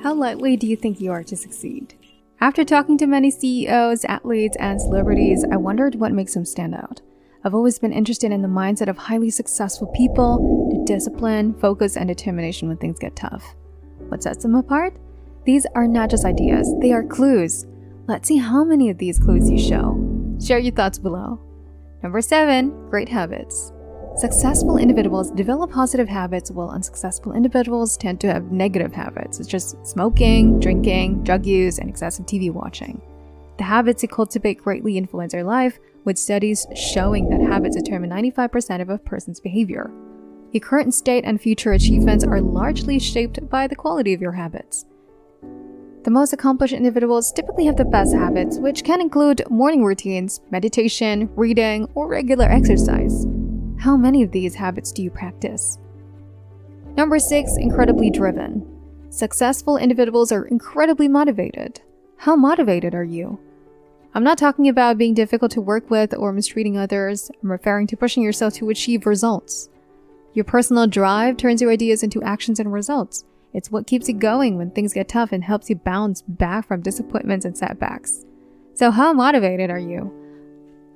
How likely do you think you are to succeed? After talking to many CEOs, athletes, and celebrities, I wondered what makes them stand out. I've always been interested in the mindset of highly successful people, the discipline, focus, and determination when things get tough. What sets them apart? These are not just ideas, they are clues. Let's see how many of these clues you show. Share your thoughts below. Number 7, great habits. Successful individuals develop positive habits while unsuccessful individuals tend to have negative habits, such as smoking, drinking, drug use, and excessive TV watching. The habits you cultivate greatly influence your life, with studies showing that habits determine 95% of a person's behavior. Your current state and future achievements are largely shaped by the quality of your habits. The most accomplished individuals typically have the best habits, which can include morning routines, meditation, reading, or regular exercise. How many of these habits do you practice? Number 6, incredibly driven. Successful individuals are incredibly motivated. How motivated are you? I'm not talking about being difficult to work with or mistreating others. I'm referring to pushing yourself to achieve results. Your personal drive turns your ideas into actions and results. It's what keeps you going when things get tough and helps you bounce back from disappointments and setbacks. So how motivated are you?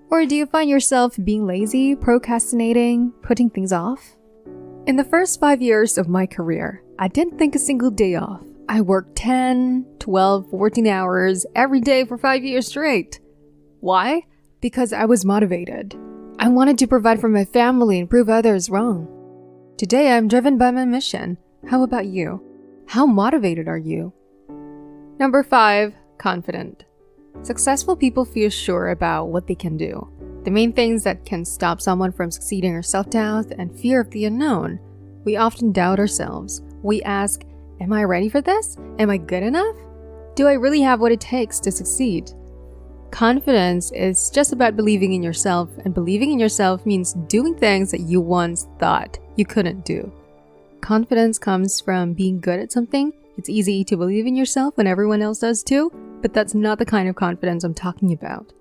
Or do you find yourself being lazy, procrastinating, putting things off? In the first 5 years of my career, I didn't think a single day off. I worked 10, 12, 14 hours every day for 5 years straight. Why? Because I was motivated. I wanted to provide for my family and prove others wrong. Today, I'm driven by my mission. How about you? How motivated are you? Number 5, confident. Successful people feel sure about what they can do. The main things that can stop someone from succeeding are self-doubt and fear of the unknown. We often doubt ourselves. We ask, am I ready for this? Am I good enough? Do I really have what it takes to succeed? Confidence is just about believing in yourself, and believing in yourself means doing things that you once thought you couldn't do. Confidence comes from being good at something. It's easy to believe in yourself when everyone else does too, but that's not the kind of confidence I'm talking about.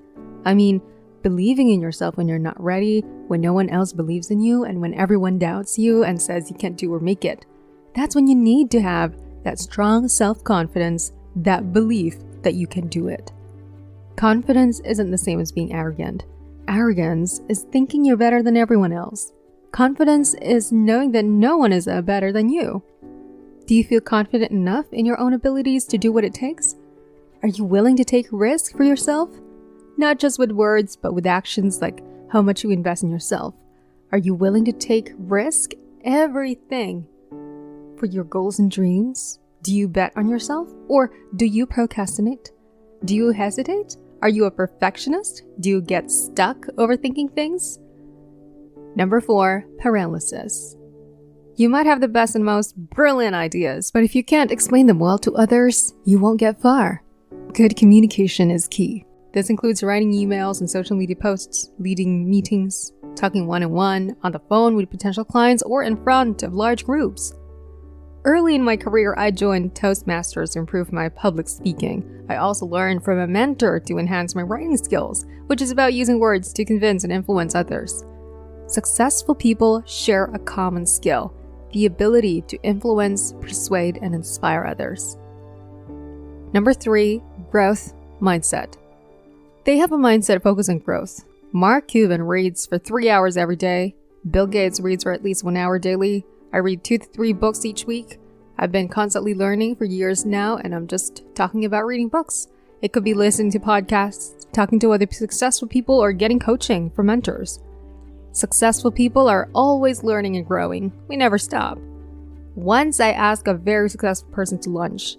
I mean, believing in yourself when you're not ready, when no one else believes in you, and when everyone doubts you and says you can't do or make it. That's when you need to have that strong self-confidence, that belief that you can do it. Confidence isn't the same as being arrogant. Arrogance is thinking you're better than everyone else. Confidence is knowing that no one is better than you. Do you feel confident enough in your own abilities to do what it takes? Are you willing to take risks for yourself? Not just with words, but with actions like how much you invest in yourself. Are you willing to take risk? Everything. For your goals and dreams? Do you bet on yourself? Or do you procrastinate? Do you hesitate? Are you a perfectionist? Do you get stuck overthinking things? Number 4, paralysis. You might have the best and most brilliant ideas, but if you can't explain them well to others, you won't get far. Good communication is key. This includes writing emails and social media posts, leading meetings, talking one-on-one, on the phone with potential clients, or in front of large groups. Early in my career, I joined Toastmasters to improve my public speaking. I also learned from a mentor to enhance my writing skills, which is about using words to convince and influence others. Successful people share a common skill, the ability to influence, persuade, and inspire others. Number 3, growth mindset. They have a mindset focused on growth. Mark Cuban reads for 3 hours every day. Bill Gates reads for at least 1 hour daily. I read 2 to 3 books each week. I've been constantly learning for years now, and I'm just talking about reading books. It could be listening to podcasts, talking to other successful people, or getting coaching from mentors. Successful people are always learning and growing. We never stop. Once I asked a very successful person to lunch.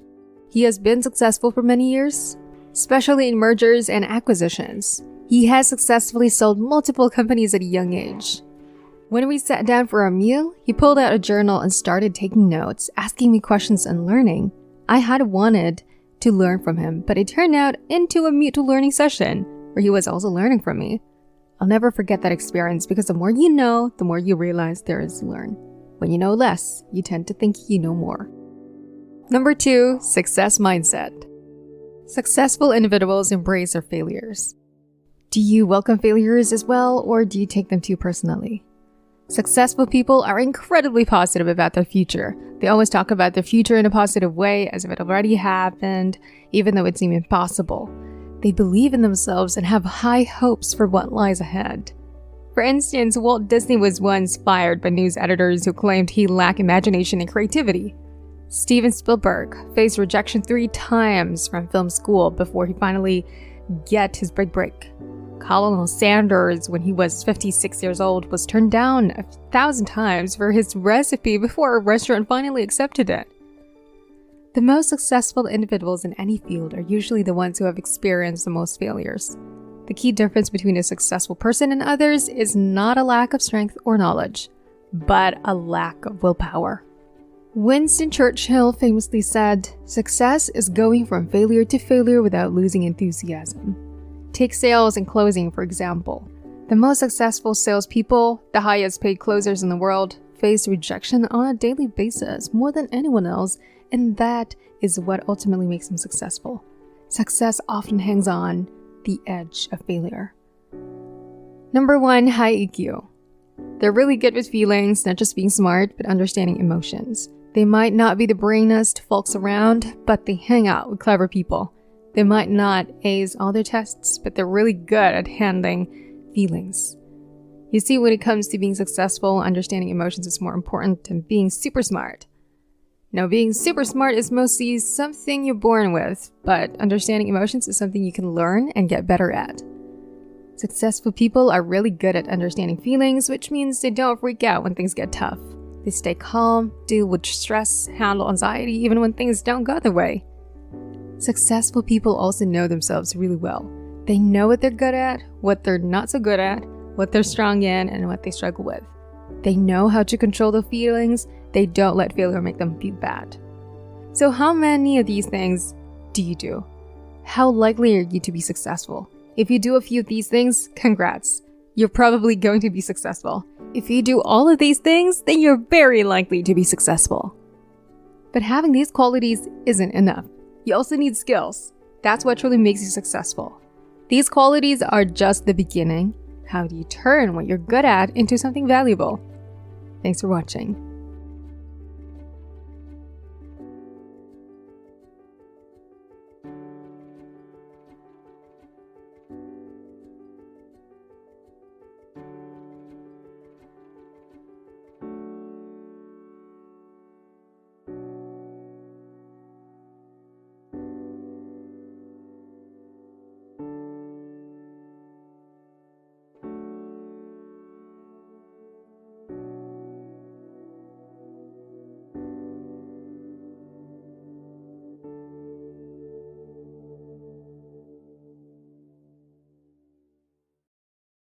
He has been successful for many years, especially in mergers and acquisitions. He has successfully sold multiple companies at a young age. When we sat down for our meal, he pulled out a journal and started taking notes, asking me questions and learning. I had wanted to learn from him, but it turned out into a mutual learning session where he was also learning from me. I'll never forget that experience because the more you know, the more you realize there is to learn. When you know less, you tend to think you know more. Number 2, success mindset. Successful individuals embrace their failures. Do you welcome failures as well, or do you take them too personally? Successful people are incredibly positive about their future. They always talk about their future in a positive way, as if it already happened, even though it seemed impossible. They believe in themselves and have high hopes for what lies ahead. For instance, Walt Disney was once fired by news editors who claimed he lacked imagination and creativity. Steven Spielberg faced rejection 3 times from film school before he finally got his big break. Colonel Sanders, when he was 56 years old, was turned down 1,000 times for his recipe before a restaurant finally accepted it. The most successful individuals in any field are usually the ones who have experienced the most failures. The key difference between a successful person and others is not a lack of strength or knowledge, but a lack of willpower. Winston Churchill famously said, "Success is going from failure to failure without losing enthusiasm." Take sales and closing, for example. The most successful salespeople, the highest paid closers in the world, face rejection on a daily basis more than anyone else, and that is what ultimately makes them successful. Success often hangs on the edge of failure. Number 1, high EQ. They're really good with feelings, not just being smart, but understanding emotions. They might not be the brainiest folks around, but they hang out with clever people. They might not ace all their tests, but they're really good at handling feelings. You see, when it comes to being successful, understanding emotions is more important than being super smart. Now, being super smart is mostly something you're born with, but understanding emotions is something you can learn and get better at. Successful people are really good at understanding feelings, which means they don't freak out when things get tough. They stay calm, deal with stress, handle anxiety even when things don't go their way. Successful people also know themselves really well. They know what they're good at, what they're not so good at, what they're strong in, and what they struggle with. They know how to control their feelings. They don't let failure make them feel bad. So how many of these things do you do? How likely are you to be successful? If you do a few of these things, congrats. You're probably going to be successful. If you do all of these things, then you're very likely to be successful. But having these qualities isn't enough. You also need skills. That's what truly makes you successful. These qualities are just the beginning. How do you turn what you're good at into something valuable? Thanks for watching.